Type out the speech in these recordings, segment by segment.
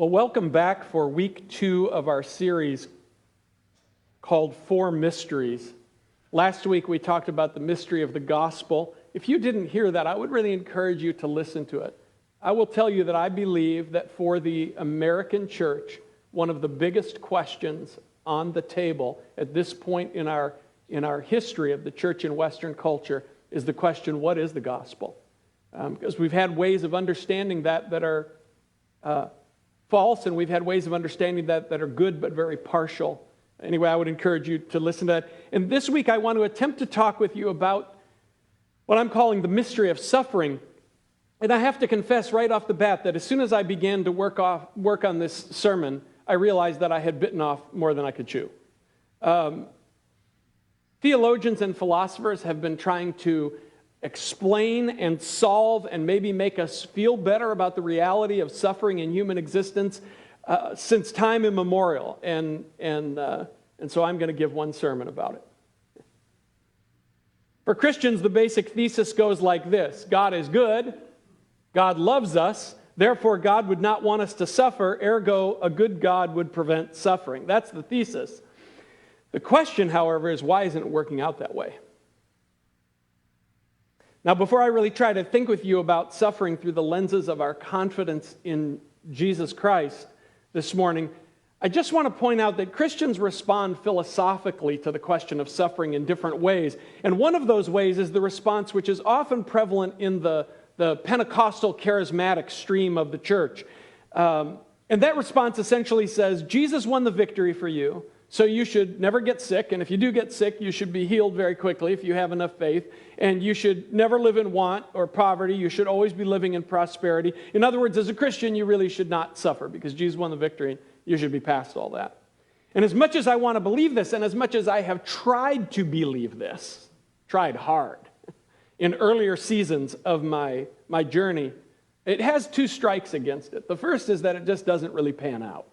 Well, welcome back for week 2 of our series called Four Mysteries. Last week we talked about the mystery of the gospel. If you didn't hear that, I would really encourage you to listen to it. I will tell you that I believe that for the American church, one of the biggest questions on the table at this point in our history of the church in Western culture is the question, what is the gospel? Because we've had ways of understanding that are false, and we've had ways of understanding that are good but very partial. Anyway, I would encourage you to listen to that. And this week I want to attempt to talk with you about what I'm calling the mystery of suffering. And I have to confess right off the bat that as soon as I began to work on this sermon, I realized that I had bitten off more than I could chew. Theologians and philosophers have been trying to explain and solve and maybe make us feel better about the reality of suffering in human existence since time immemorial. And so I'm going to give one sermon about it. For Christians, the basic thesis goes like this: God is good, God loves us, therefore God would not want us to suffer, ergo a good God would prevent suffering. That's the thesis. The question, however, is why isn't it working out that way? Now, before I really try to think with you about suffering through the lenses of our confidence in Jesus Christ this morning, I just want to point out that Christians respond philosophically to the question of suffering in different ways. And one of those ways is the response which is often prevalent in the Pentecostal charismatic stream of the church. And that response essentially says, Jesus won the victory for you, so you should never get sick, and if you do get sick, you should be healed very quickly if you have enough faith, and you should never live in want or poverty. You should always be living in prosperity. In other words, as a Christian, you really should not suffer because Jesus won the victory, and you should be past all that. And as much as I want to believe this, and as much as I have tried to believe this, tried hard, in earlier seasons of my journey, it has two strikes against it. The first is that it just doesn't really pan out.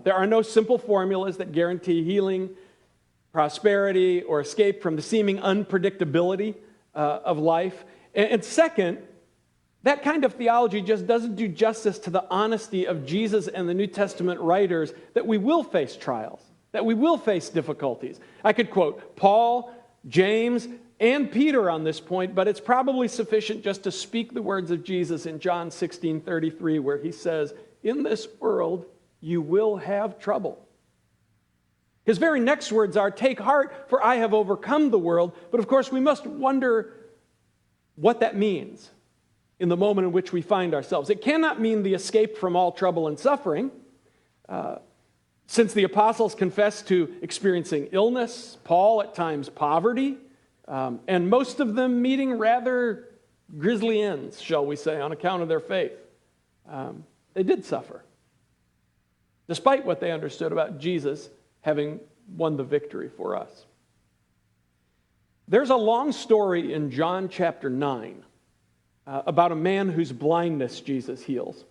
There are no simple formulas that guarantee healing, prosperity, or escape from the seeming unpredictability of life. And second, that kind of theology just doesn't do justice to the honesty of Jesus and the New Testament writers that we will face trials, that we will face difficulties. I could quote Paul, James, and Peter on this point, but it's probably sufficient just to speak the words of Jesus in John 16:33, where he says, "In this world you will have trouble." His very next words are, "Take heart, for I have overcome the world." But of course, we must wonder what that means in the moment in which we find ourselves. It cannot mean the escape from all trouble and suffering, since the apostles confess to experiencing illness, Paul at times poverty, and most of them meeting rather grisly ends, shall we say, on account of their faith. They did suffer, despite what they understood about Jesus having won the victory for us. There's a long story in John chapter 9 about a man whose blindness Jesus heals.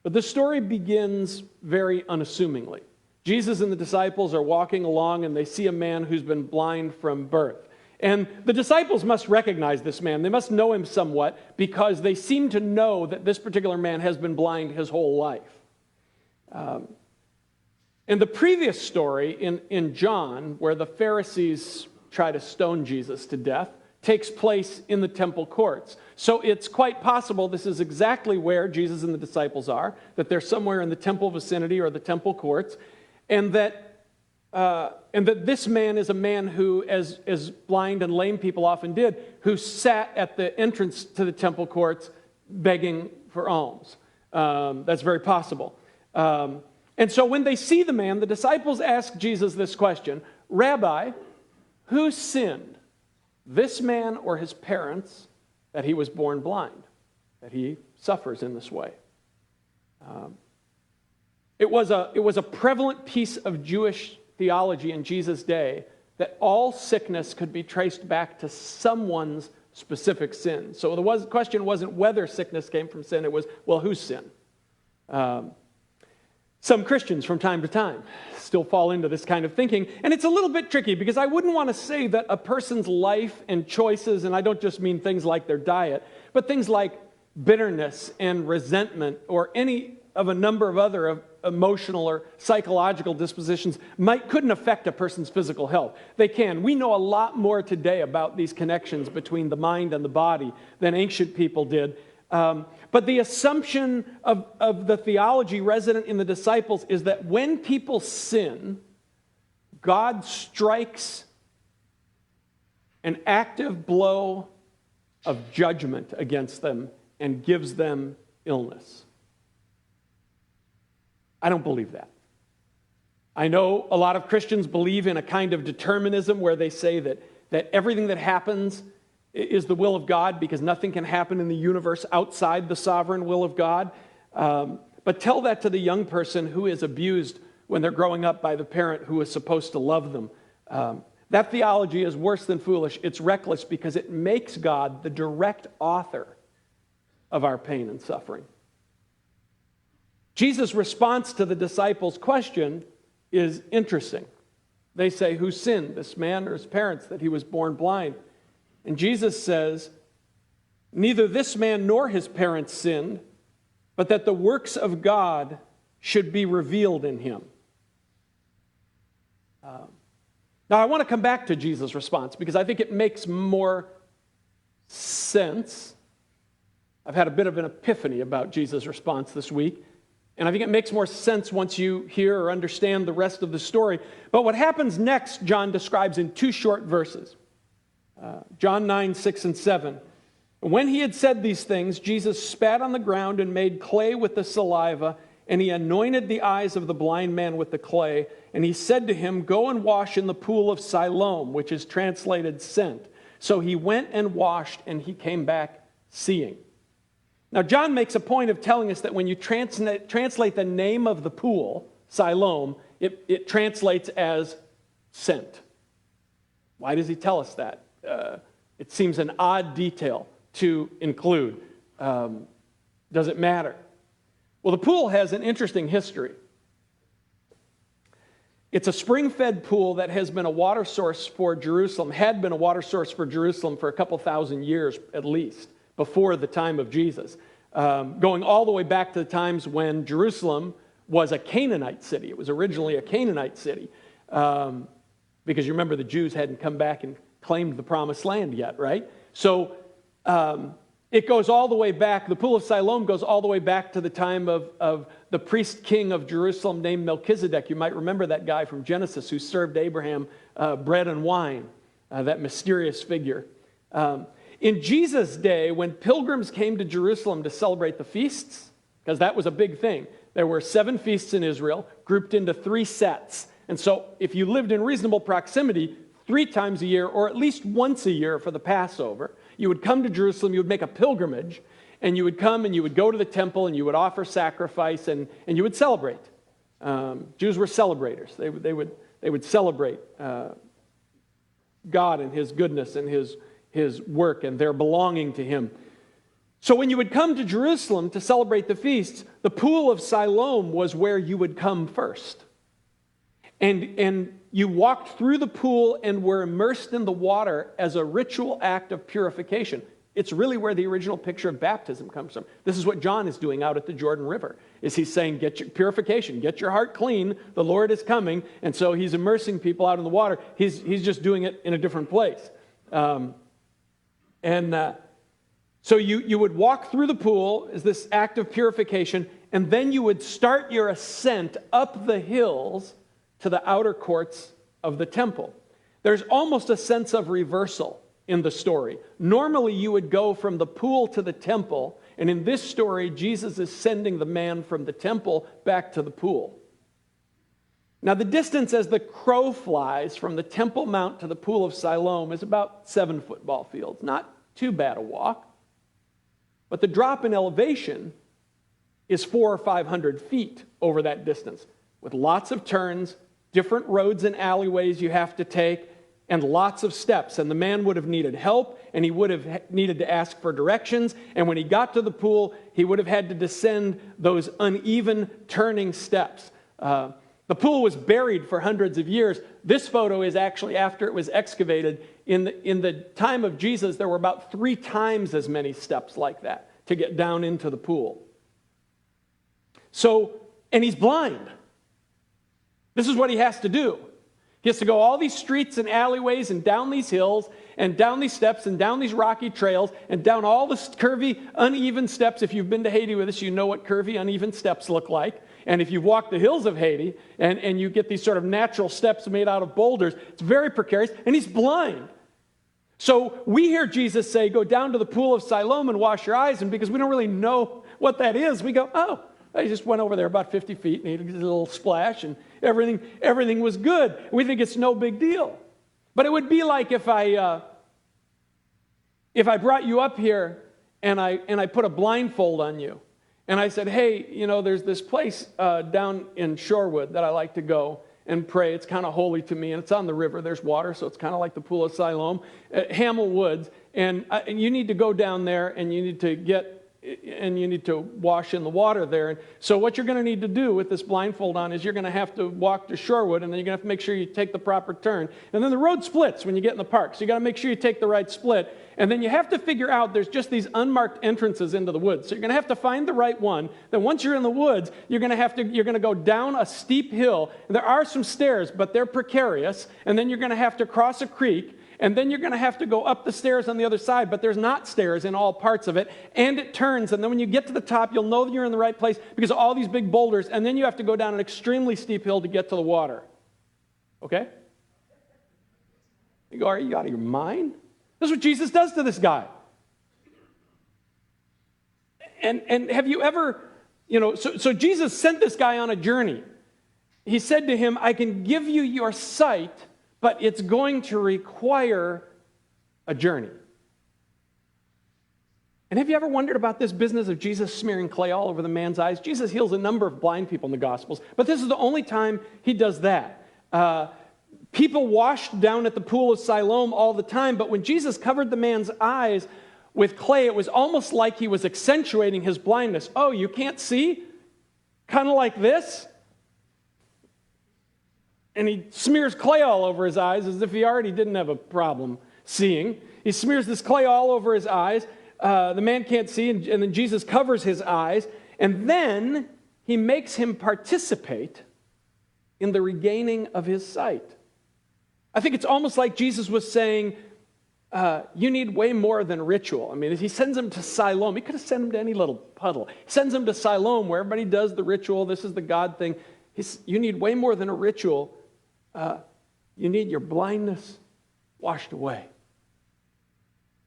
But the story begins very unassumingly. Jesus and the disciples are walking along and they see a man who's been blind from birth. And the disciples must recognize this man. They must know him somewhat because they seem to know that this particular man has been blind his whole life. In the previous story in John, where the Pharisees try to stone Jesus to death, takes place in the temple courts. So it's quite possible this is exactly where Jesus and the disciples are, that they're somewhere in the temple vicinity or the temple courts, and that this man is a man who, as blind and lame people often did, who sat at the entrance to the temple courts begging for alms. That's very possible. And so when they see the man, the disciples ask Jesus this question: "Rabbi, who sinned, this man or his parents, that he was born blind, that he suffers in this way?" It was a prevalent piece of Jewish theology in Jesus' day that all sickness could be traced back to someone's specific sin. So the question wasn't whether sickness came from sin, it was, well, whose sin? Some Christians from time to time still fall into this kind of thinking, and it's a little bit tricky because I wouldn't want to say that a person's life and choices, and I don't just mean things like their diet, but things like bitterness and resentment or any of a number of other emotional or psychological dispositions couldn't affect a person's physical health. They can. We know a lot more today about these connections between the mind and the body than ancient people did. But the assumption of the theology resident in the disciples is that when people sin, God strikes an active blow of judgment against them and gives them illness. I don't believe that. I know a lot of Christians believe in a kind of determinism where they say that everything that happens is the will of God because nothing can happen in the universe outside the sovereign will of God. But tell that to the young person who is abused when they're growing up by the parent who is supposed to love them. That theology is worse than foolish. It's reckless because it makes God the direct author of our pain and suffering. Jesus' response to the disciples' question is interesting. They say, who sinned, this man or his parents, that he was born blind? And Jesus says, neither this man nor his parents sinned, but that the works of God should be revealed in him. Now, I want to come back to Jesus' response because I think it makes more sense. I've had a bit of an epiphany about Jesus' response this week, and I think it makes more sense once you hear or understand the rest of the story. But what happens next, John describes in 2 short verses. John 9, 6, and 7. When he had said these things, Jesus spat on the ground and made clay with the saliva, and he anointed the eyes of the blind man with the clay. And he said to him, go and wash in the pool of Siloam, which is translated sent. So he went and washed, and he came back seeing. Now, John makes a point of telling us that when you translate the name of the pool, Siloam, it translates as sent. Why does he tell us that? It seems an odd detail to include. Does it matter? Well, the pool has an interesting history. It's a spring-fed pool that has been a water source for Jerusalem, had been a water source for Jerusalem for a couple thousand years at least, before the time of Jesus, going all the way back to the times when Jerusalem was a Canaanite city. It was originally a Canaanite city, because you remember the Jews hadn't come back and claimed the promised land yet, right? So it goes all the way back. The Pool of Siloam goes all the way back to the time of the priest king of Jerusalem named Melchizedek. You might remember that guy from Genesis who served Abraham bread and wine, that mysterious figure. In Jesus' day, when pilgrims came to Jerusalem to celebrate the feasts, because that was a big thing, there were 7 feasts in Israel, grouped into 3 sets. And so if you lived in reasonable proximity, 3 times a year, or at least once a year for the Passover, you would come to Jerusalem, you would make a pilgrimage, and you would come and you would go to the temple and you would offer sacrifice and you would celebrate. Jews were celebrators. They would celebrate God and his goodness and his work and their belonging to him. So when you would come to Jerusalem to celebrate the feasts, the Pool of Siloam was where you would come first. And you walked through the pool and were immersed in the water as a ritual act of purification. It's really where the original picture of baptism comes from. This is what John is doing out at the Jordan River, is he's saying, get your purification, get your heart clean, the Lord is coming, and so he's immersing people out in the water. He's just doing it in a different place. So you would walk through the pool as this act of purification, and then you would start your ascent up the hills to the outer courts of the temple. There's almost a sense of reversal in the story. Normally, you would go from the pool to the temple, and in this story, Jesus is sending the man from the temple back to the pool. Now, the distance as the crow flies from the Temple Mount to the Pool of Siloam is about 7 football fields. Not too bad a walk. But the drop in elevation is 400 or 500 feet over that distance, with lots of turns, different roads and alleyways you have to take, and lots of steps. And the man would have needed help, and he would have needed to ask for directions. And when he got to the pool, he would have had to descend those uneven turning steps. The pool was buried for hundreds of years. This photo is actually after it was excavated. In the time of Jesus, there were about 3 times as many steps like that to get down into the pool. And he's blind. This is what he has to do. He has to go all these streets and alleyways and down these hills and down these steps and down these rocky trails and down all the curvy, uneven steps. If you've been to Haiti with us, you know what curvy, uneven steps look like. And if you've walked the hills of Haiti and you get these sort of natural steps made out of boulders, it's very precarious, and he's blind. So we hear Jesus say, go down to the pool of Siloam and wash your eyes, and because we don't really know what that is, we go, oh, I just went over there about 50 feet, and he did a little splash, and everything was good. We think it's no big deal. But it would be like if I brought you up here and I put a blindfold on you, and I said, hey, there's this place down in Shorewood that I like to go and pray. It's kind of holy to me, and it's on the river. There's water, so it's kind of like the pool of Siloam, Hamel Woods, and you need to go down there, and you need to wash in the water there. And so what you're going to need to do with this blindfold on is you're going to have to walk to Shorewood, and then you're going to have to make sure you take the proper turn. And then the road splits when you get in the park, so you got to make sure you take the right split. And then you have to figure out there's just these unmarked entrances into the woods. So you're going to have to find the right one. Then once you're in the woods, you're going to go down a steep hill. And there are some stairs, but they're precarious. And then you're going to have to cross a creek. And then you're going to have to go up the stairs on the other side, but there's not stairs in all parts of it. And it turns, and then when you get to the top, you'll know that you're in the right place because of all these big boulders. And then you have to go down an extremely steep hill to get to the water. Okay? You go, are you out of your mind? This is what Jesus does to this guy. And have you ever, so Jesus sent this guy on a journey. He said to him, I can give you your sight, but it's going to require a journey. And have you ever wondered about this business of Jesus smearing clay all over the man's eyes? Jesus heals a number of blind people in the Gospels, but this is the only time he does that. People washed down at the pool of Siloam all the time, but when Jesus covered the man's eyes with clay, it was almost like he was accentuating his blindness. Oh, you can't see? Kind of like this? And he smears clay all over his eyes as if he already didn't have a problem seeing. He smears this clay all over his eyes. The man can't see, and then Jesus covers his eyes, and then he makes him participate in the regaining of his sight. I think it's almost like Jesus was saying, you need way more than ritual. I mean, if he sends him to Siloam, he could have sent him to any little puddle. He sends him to Siloam where everybody does the ritual. This is the God thing. You need way more than a ritual. You need your blindness washed away.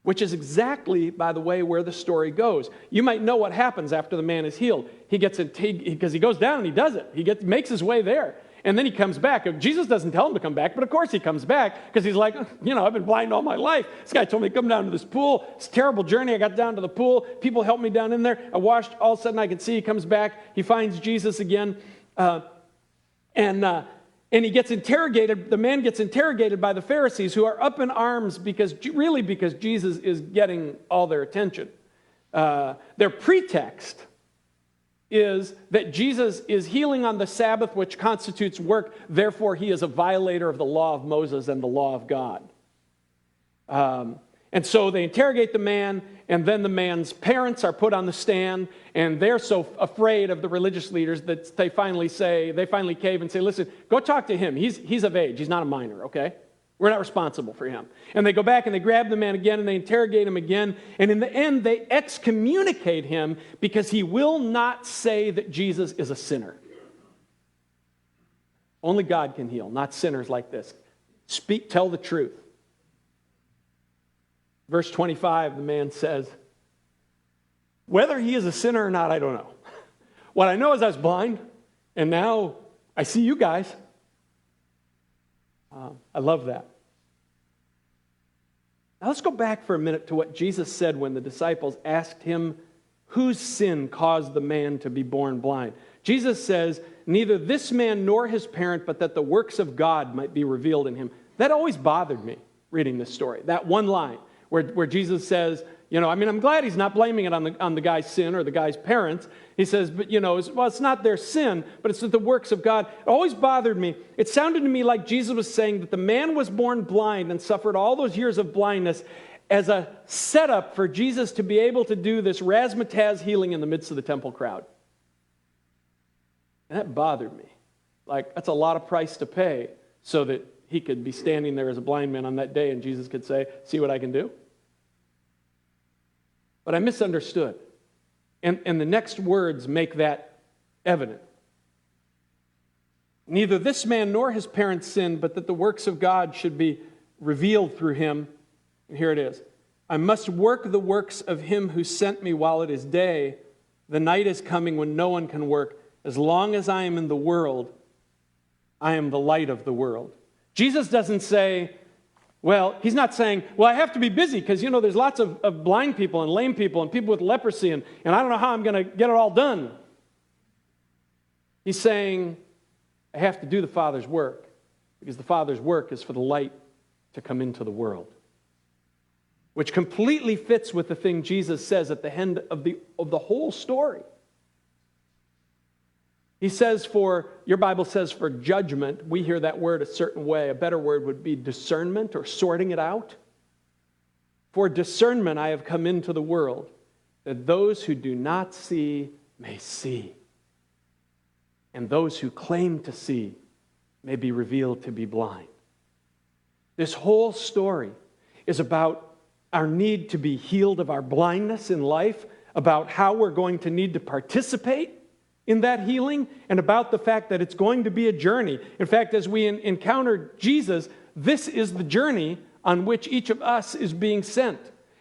Which is exactly, by the way, where the story goes. You might know what happens after the man is healed. Because he goes down and he does it. He makes his way there. And then he comes back. Jesus doesn't tell him to come back, but of course he comes back because he's like, I've been blind all my life. This guy told me to come down to this pool. It's a terrible journey. I got down to the pool. People helped me down in there. I washed. All of a sudden I could see. He comes back. He finds Jesus again. And he gets interrogated. The man gets interrogated by the Pharisees, who are up in arms because Jesus is getting all their attention. Their pretext is that Jesus is healing on the Sabbath, which constitutes work. Therefore, he is a violator of the law of Moses and the law of God. And so they interrogate the man, and then the man's parents are put on the stand, and they're so afraid of the religious leaders that they finally cave and say, listen, go talk to him. He's of age. He's not a minor, okay? We're not responsible for him. And they go back and they grab the man again and they interrogate him again. And in the end, they excommunicate him because he will not say that Jesus is a sinner. Only God can heal, not sinners like this. Tell the truth. Verse 25, the man says, whether he is a sinner or not, I don't know. What I know is I was blind, and now I see you guys. I love that. Now let's go back for a minute to what Jesus said when the disciples asked him whose sin caused the man to be born blind. Jesus says, neither this man nor his parent, but that the works of God might be revealed in him. That always bothered me, reading this story. That one line where Jesus says, I'm glad he's not blaming it on the guy's sin or the guy's parents. He says, but it's not their sin, but it's the works of God. It always bothered me. It sounded to me like Jesus was saying that the man was born blind and suffered all those years of blindness as a setup for Jesus to be able to do this razzmatazz healing in the midst of the temple crowd. And that bothered me. Like, that's a lot of price to pay so that he could be standing there as a blind man on that day and Jesus could say, see what I can do? But I misunderstood. And the next words make that evident. Neither this man nor his parents sinned, but that the works of God should be revealed through him. And here it is. I must work the works of him who sent me while it is day. The night is coming when no one can work. As long as I am in the world, I am the light of the world. Jesus doesn't say, well, he's not saying, well, I have to be busy because, there's lots of blind people and lame people and people with leprosy, and I don't know how I'm going to get it all done. He's saying, I have to do the Father's work because the Father's work is for the light to come into the world, which completely fits with the thing Jesus says at the end of the whole story. He says your Bible says for judgment, we hear that word a certain way. A better word would be discernment or sorting it out. For discernment I have come into the world, that those who do not see may see, and those who claim to see may be revealed to be blind. This whole story is about our need to be healed of our blindness in life, about how we're going to need to participate in that healing, and about the fact that it's going to be a journey. In fact, as we encounter Jesus, this is the journey on which each of us is being sent.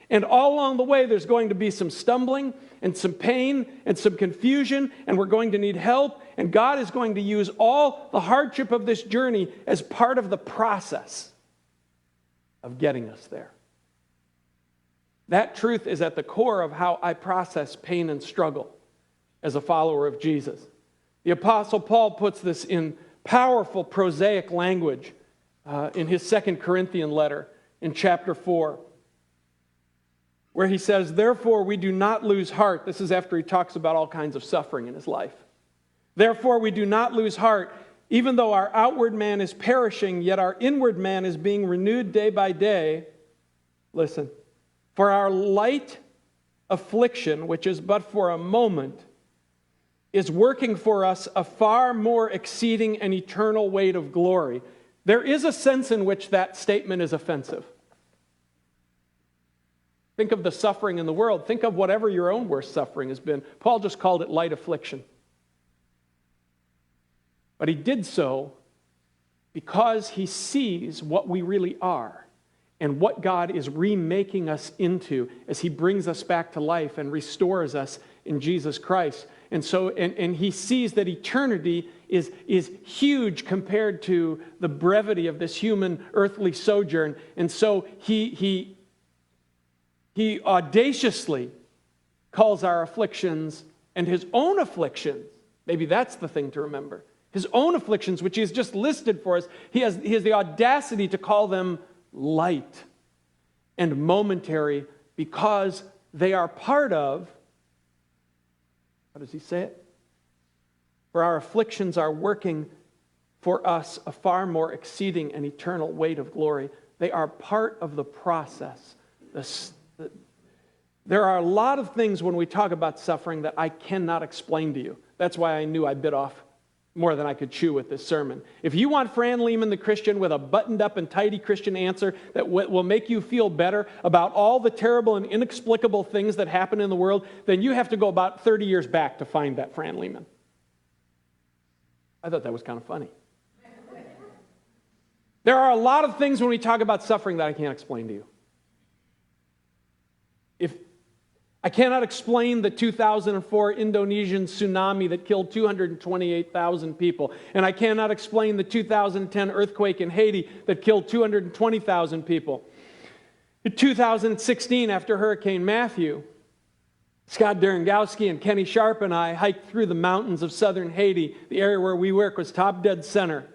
And all along the way, there's going to be some stumbling and some pain and some confusion, and we're going to need help, and God is going to use all the hardship of this journey as part of the process of getting us there. That truth is at the core of how I process pain and struggle as a follower of Jesus. The Apostle Paul puts this in powerful prosaic language in his 2 Corinthian letter in chapter 4, where he says, therefore we do not lose heart. This is after he talks about all kinds of suffering in his life. Therefore we do not lose heart, even though our outward man is perishing, yet our inward man is being renewed day by day. Listen, for our light affliction, which is but for a moment, is working for us a far more exceeding and eternal weight of glory. There is a sense in which that statement is offensive. Think of the suffering in the world. Think of whatever your own worst suffering has been. Paul just called it light affliction. But he did so because he sees what we really are and what God is remaking us into as he brings us back to life and restores us in Jesus Christ. And so, and he sees that eternity is huge compared to the brevity of this human earthly sojourn. And so he audaciously calls our afflictions and his own afflictions, maybe that's the thing to remember, his own afflictions, which he has just listed for us, he has the audacity to call them light and momentary because they are part of, how does he say it? For our afflictions are working for us a far more exceeding and eternal weight of glory. They are part of the process. There are a lot of things when we talk about suffering that I cannot explain to you. That's why I knew I bit off more than I could chew with this sermon. If you want Fran Lehman, the Christian, with a buttoned up and tidy Christian answer that will make you feel better about all the terrible and inexplicable things that happen in the world, then you have to go about 30 years back to find that Fran Lehman. I thought that was kind of funny. There are a lot of things when we talk about suffering that I can't explain to you. If I cannot explain the 2004 Indonesian tsunami that killed 228,000 people. And I cannot explain the 2010 earthquake in Haiti that killed 220,000 people. In 2016, after Hurricane Matthew, Scott Derengowski and Kenny Sharp and I hiked through the mountains of southern Haiti. The area where we work was top dead center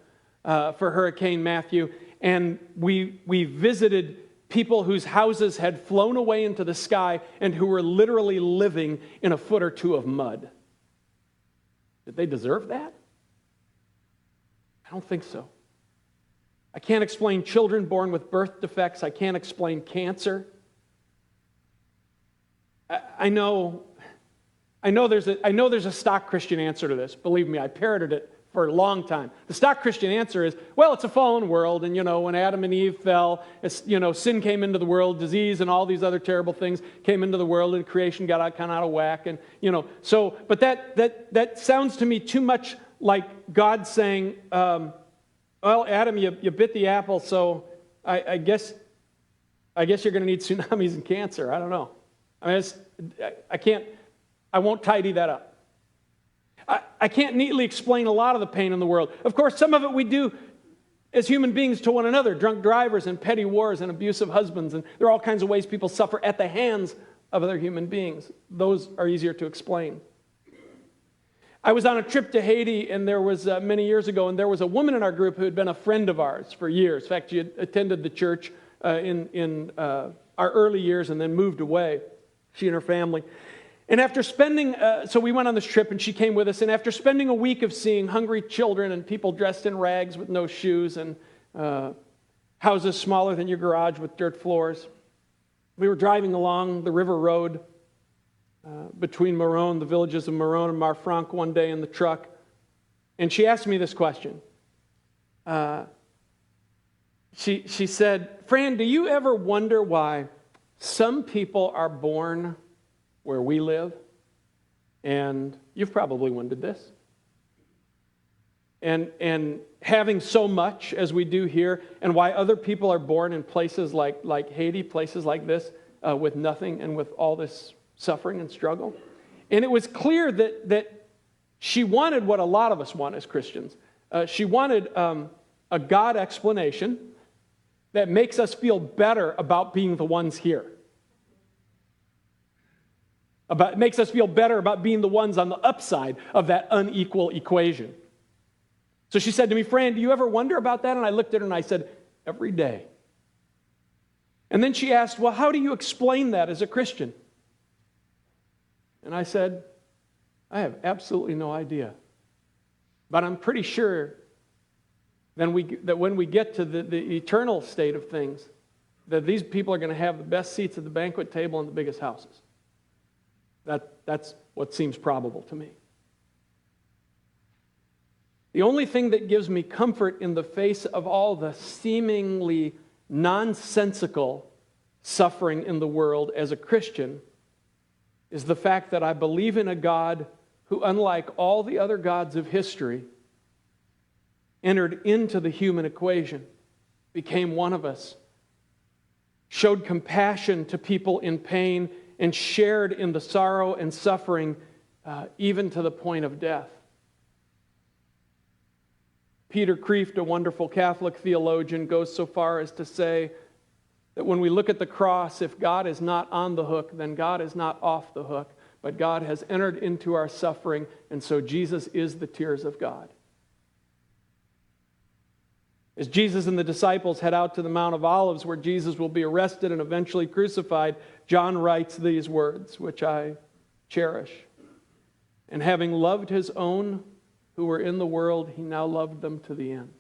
for Hurricane Matthew. And we visited people whose houses had flown away into the sky and who were literally living in a foot or two of mud. Did they deserve that? I don't think so. I can't explain children born with birth defects. I can't explain cancer. I know I know there's a stock Christian answer to this. Believe me, I parroted it for a long time. The stock Christian answer is, well, it's a fallen world, and when Adam and Eve fell, sin came into the world, disease and all these other terrible things came into the world, and creation got kind of out of whack, and but that sounds to me too much like God saying, well, Adam, you bit the apple, so I guess you're going to need tsunamis and cancer. I don't know. I mean, I won't tidy that up. I can't neatly explain a lot of the pain in the world. Of course, some of it we do as human beings to one another, drunk drivers and petty wars and abusive husbands, and there are all kinds of ways people suffer at the hands of other human beings. Those are easier to explain. I was on a trip to Haiti, and there was many years ago, and there was a woman in our group who had been a friend of ours for years. In fact, she had attended the church in our early years and then moved away, she and her family. And after spending, so we went on this trip and she came with us, and after spending a week of seeing hungry children and people dressed in rags with no shoes and houses smaller than your garage with dirt floors, we were driving along the river road between Maron, the villages of Maron and Marfranc one day in the truck, and she asked me this question. She said, Fran, do you ever wonder why some people are born where we live? And you've probably wondered this. And having so much as we do here, and why other people are born in places like Haiti, places like this, with nothing and with all this suffering and struggle. And it was clear that she wanted what a lot of us want as Christians. She wanted a God explanation that makes us feel better about being the ones here. It makes us feel better about being the ones on the upside of that unequal equation. So she said to me, Fran, do you ever wonder about that? And I looked at her and I said, every day. And then she asked, well, how do you explain that as a Christian? And I said, I have absolutely no idea. But I'm pretty sure that when we get to the eternal state of things, that these people are going to have the best seats at the banquet table and the biggest houses. That's what seems probable to me. The only thing that gives me comfort in the face of all the seemingly nonsensical suffering in the world as a Christian is the fact that I believe in a God who, unlike all the other gods of history, entered into the human equation, became one of us, showed compassion to people in pain, and shared in the sorrow and suffering, even to the point of death. Peter Kreeft, a wonderful Catholic theologian, goes so far as to say that when we look at the cross, if God is not on the hook, then God is not off the hook, but God has entered into our suffering, and so Jesus is the tears of God. As Jesus and the disciples head out to the Mount of Olives, where Jesus will be arrested and eventually crucified, John writes these words, which I cherish. And having loved his own who were in the world, he now loved them to the end.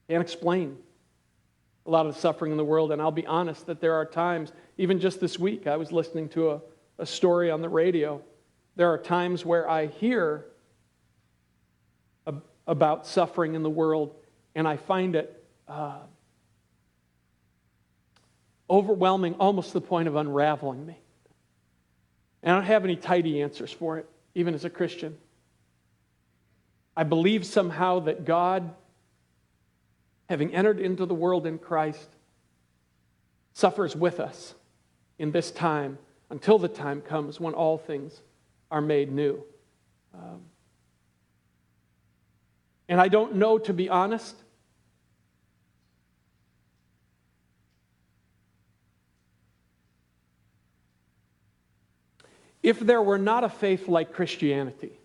Can't explain a lot of the suffering in the world, and I'll be honest that there are times, even just this week, I was listening to a story on the radio. There are times where I hear about suffering in the world, and I find it overwhelming, almost to the point of unraveling me. And I don't have any tidy answers for it, even as a Christian. I believe somehow that God, having entered into the world in Christ, suffers with us in this time until the time comes when all things are made new. And I don't know, to be honest, if there were not a faith like Christianity,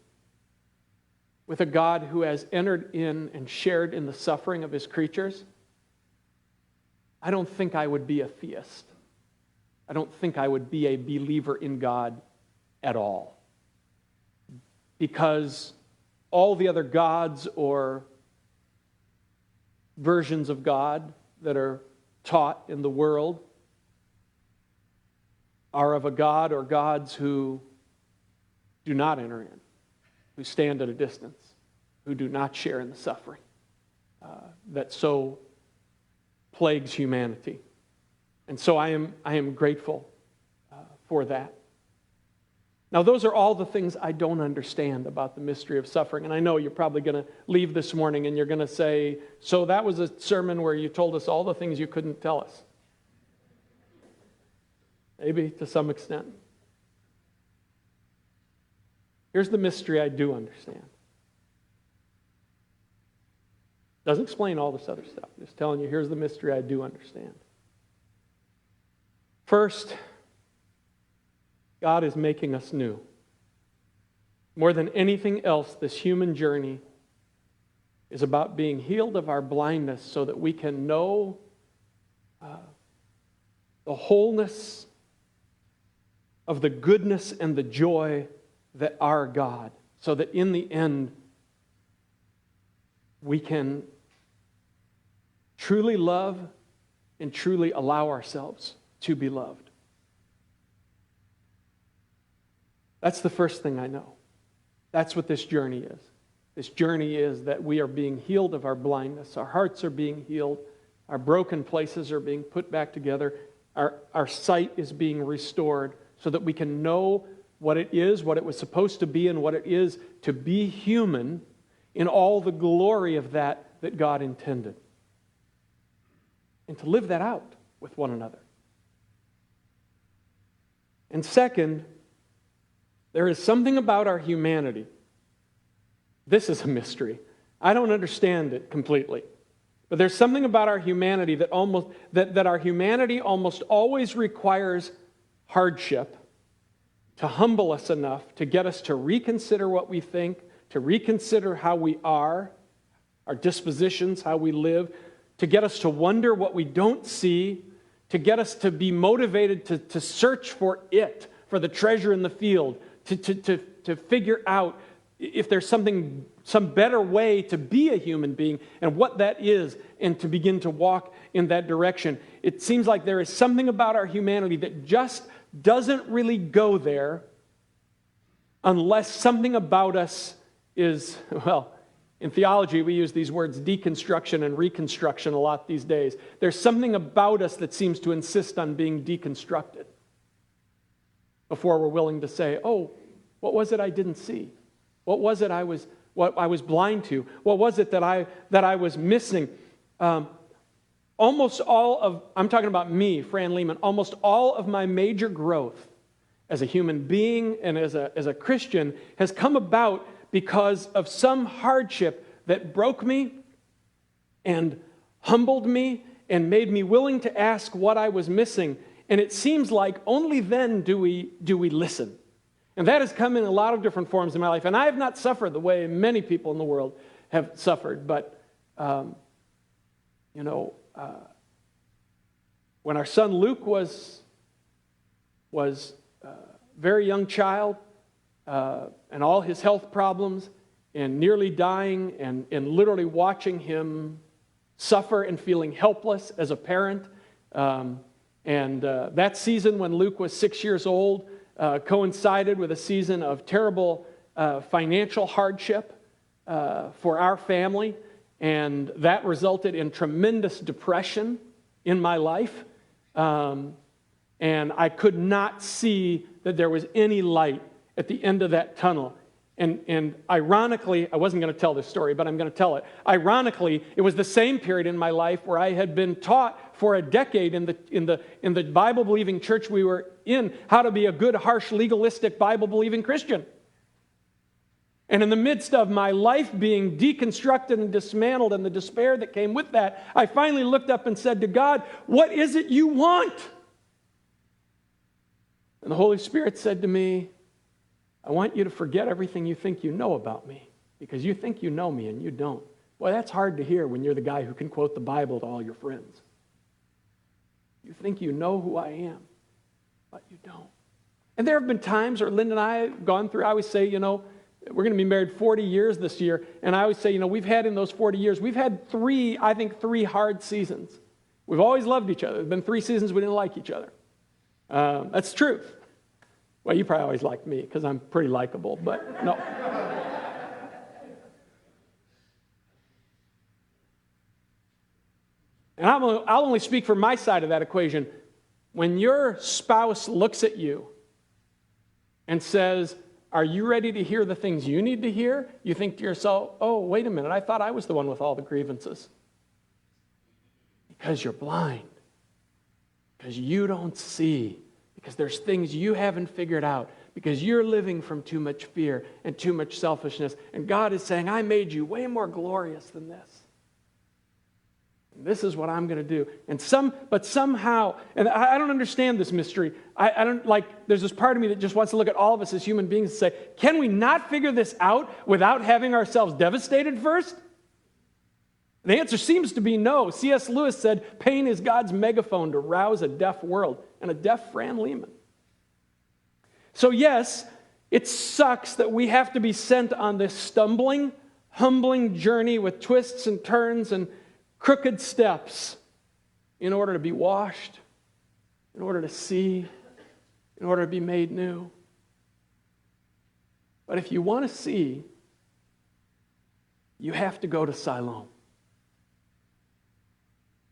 with a God who has entered in and shared in the suffering of his creatures, I don't think I would be a theist. I don't think I would be a believer in God at all. Because all the other gods or versions of God that are taught in the world are of a God or gods who do not enter in, who stand at a distance, who do not share in the suffering that so plagues humanity. And so I am grateful for that. Now, those are all the things I don't understand about the mystery of suffering. And I know you're probably going to leave this morning and you're going to say, so that was a sermon where you told us all the things you couldn't tell us. Maybe to some extent. Here's the mystery I do understand. Doesn't explain all this other stuff. Just telling you, here's the mystery I do understand. First, God is making us new. More than anything else, this human journey is about being healed of our blindness so that we can know the wholeness of the goodness and the joy that are God, so that in the end we can truly love and truly allow ourselves to be loved. That's the first thing I know. That's what this journey is. This journey is that we are being healed of our blindness. Our hearts are being healed. Our broken places are being put back together. Our sight is being restored so that we can know what it is, what it was supposed to be, and what it is to be human in all the glory of that God intended. And to live that out with one another. And second, there is something about our humanity. This is a mystery. I don't understand it completely. But there's something about our humanity that our humanity almost always requires hardship to humble us enough to get us to reconsider what we think, to reconsider how we are, our dispositions, how we live, to get us to wonder what we don't see, to get us to be motivated to search for the treasure in the field, to figure out if there's some better way to be a human being and what that is, and to begin to walk in that direction. It seems like there is something about our humanity that just doesn't really go there unless something about us is, well, in theology we use these words deconstruction and reconstruction a lot these days. There's something about us that seems to insist on being deconstructed before we're willing to say, oh, what was it I didn't see? What was it I was blind to? What was it that I was missing? Almost all of, I'm talking about me, Fran Lehman, almost all of my major growth as a human being and as a Christian has come about because of some hardship that broke me and humbled me and made me willing to ask what I was missing. And it seems like only then do we listen. And that has come in a lot of different forms in my life. And I have not suffered the way many people in the world have suffered. But, when our son Luke was a very young child, and all his health problems, and nearly dying, and literally watching him suffer and feeling helpless as a parent. That season when Luke was 6 years old coincided with a season of terrible financial hardship for our family, and that resulted in tremendous depression in my life. And I could not see that there was any light at the end of that tunnel. And ironically, I wasn't going to tell this story, but I'm going to tell it. Ironically, it was the same period in my life where I had been taught for a decade in the Bible-believing church we were in how to be a good, harsh, legalistic, Bible-believing Christian. And in the midst of my life being deconstructed and dismantled and the despair that came with that, I finally looked up and said to God, "What is it you want?" And the Holy Spirit said to me, "I want you to forget everything you think you know about me, because you think you know me and you don't." Boy, that's hard to hear when you're the guy who can quote the Bible to all your friends. You think you know who I am, but you don't. And there have been times, or Linda and I have gone through, I always say, we're going to be married 40 years this year, and I always say, we've had in those 40 years, we've had three hard seasons. We've always loved each other. There have been 3 seasons we didn't like each other. That's the truth. Well, you probably always liked me because I'm pretty likable, but no. And I'll only speak for my side of that equation. When your spouse looks at you and says, are you ready to hear the things you need to hear? You think to yourself, oh, wait a minute, I thought I was the one with all the grievances. Because you're blind. Because you don't see. Because there's things you haven't figured out. Because you're living from too much fear and too much selfishness. And God is saying, I made you way more glorious than this. This is what I'm going to do. But somehow, and I don't understand this mystery. I don't there's this part of me that just wants to look at all of us as human beings and say, can we not figure this out without having ourselves devastated first? The answer seems to be no. C.S. Lewis said, pain is God's megaphone to rouse a deaf world, and a deaf Fran Lehman. So yes, it sucks that we have to be sent on this stumbling, humbling journey with twists and turns and crooked steps in order to be washed, in order to see, in order to be made new. But if you want to see, you have to go to Siloam.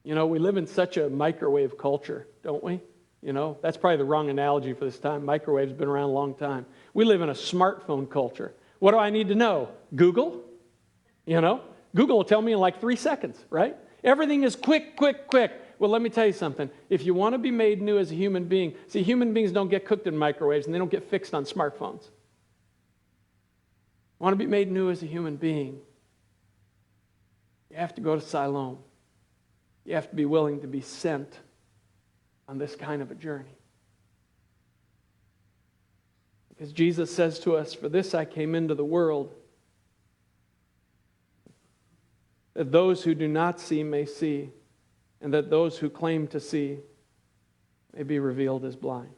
You know, we live in such a microwave culture, don't we? You know, that's probably the wrong analogy for this time. Microwave's been around a long time. We live in a smartphone culture. What do I need to know? Google? You know? Google will tell me in like 3 seconds, right? Everything is quick, quick, quick. Well, let me tell you something. If you want to be made new as a human being, see, human beings don't get cooked in microwaves and they don't get fixed on smartphones. Want to be made new as a human being, you have to go to Siloam. You have to be willing to be sent on this kind of a journey. Because Jesus says to us, for this I came into the world, that those who do not see may see, and that those who claim to see may be revealed as blind.